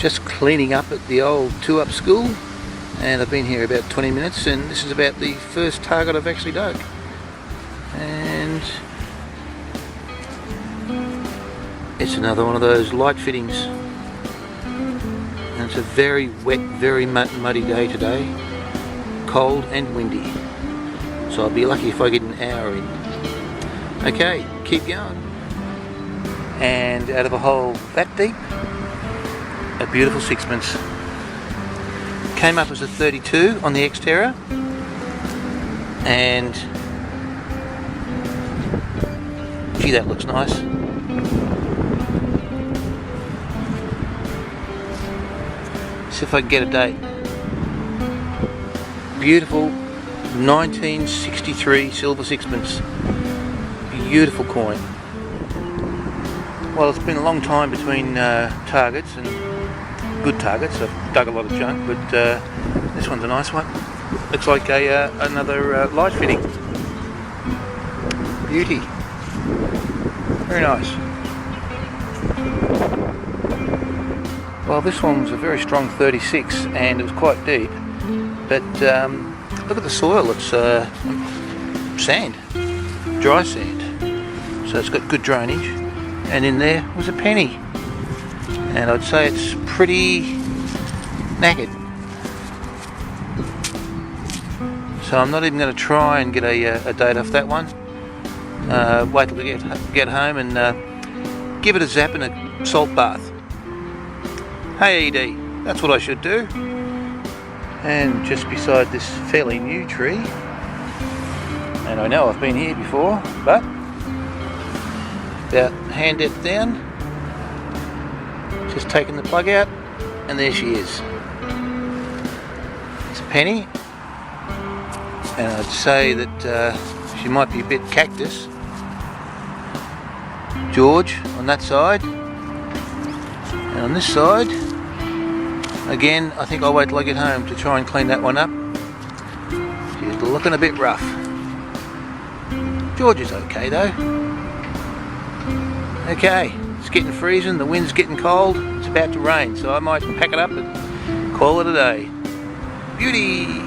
Just cleaning up at the old 2-up school, and I've been here about 20 minutes, and this is about the first target I've actually dug. And it's another one of those light fittings, and it's a very wet, very muddy day today, cold and windy, so I'll be lucky if I get an hour in. Okay, keep going. And out of a hole that deep, a beautiful sixpence. Came up as a 32 on the Xterra, and gee, that looks nice. See if I can get a date. Beautiful 1963 silver sixpence. Beautiful coin. Well, it's been a long time between targets, and good targets. I've dug a lot of junk, but this one's a nice one. Looks like another light fitting. Beauty. Very nice. Well, this one was a very strong 36, and it was quite deep. But look at the soil. It's sand, dry sand. So it's got good drainage. And in there was a penny. And I'd say it's pretty knackered. So I'm not even going to try and get a date off that one. Wait till we get home and give it a zap and a salt bath. Hey ED, that's what I should do. And just beside this fairly new tree, and I know I've been here before, but about hand depth down, just taking the plug out, and there she is. It's a penny, and I'd say that she might be a bit cactus. George on that side, and on this side, again, I think I'll wait till I get home to try and clean that one up. She's looking a bit rough. George is okay though. Okay, it's getting freezing, the wind's getting cold, it's about to rain, so I might pack it up and call it a day. Beauty!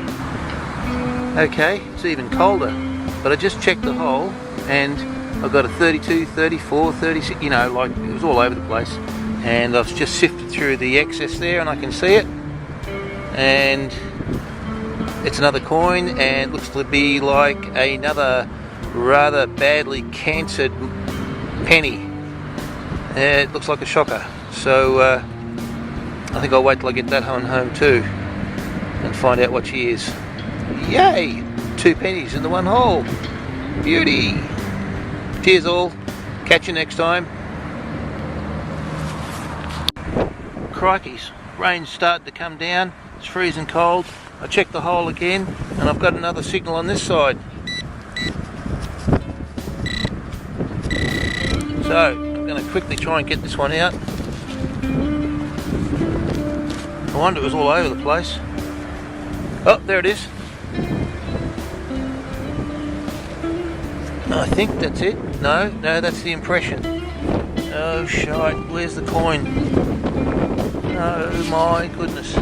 Okay, it's even colder, but I just checked the hole and I've got a 32, 34, 36, you know, like it was all over the place. And I've just sifted through the excess there and I can see it. And it's another coin, and looks to be like another rather badly cancered penny. It looks like a shocker, so I think I'll wait till I get that one home too and find out what she is. Yay! 2 pennies in the one hole. Beauty! Cheers all. Catch you next time. Crikeys, rain's starting to come down. It's freezing cold. I checked the hole again and I've got another signal on this side. So I'm going to quickly try and get this one out. I wonder it was all over the place. Oh, there it is. I think that's it. No, that's the impression. Oh shite, where's the coin? Oh my goodness.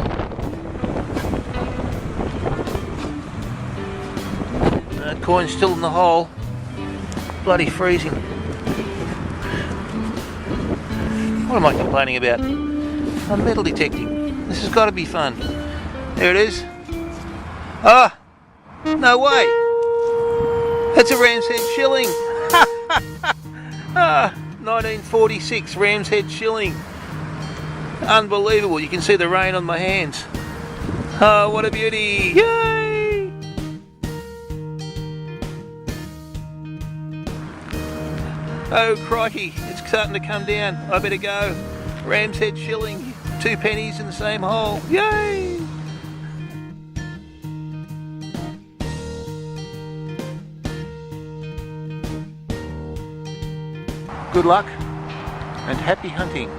The coin's still in the hole. Bloody freezing. What am I complaining about? I'm metal detecting. This has got to be fun. There it is. Ah! No way! That's a Ram's Head shilling! 1946 Ram's Head shilling. Unbelievable. You can see the rain on my hands. Oh, what a beauty! Yay! Oh, crikey. It's starting to come down. I better go. Ram's Head shilling. 2 pennies in the same hole. Yay! Good luck and happy hunting.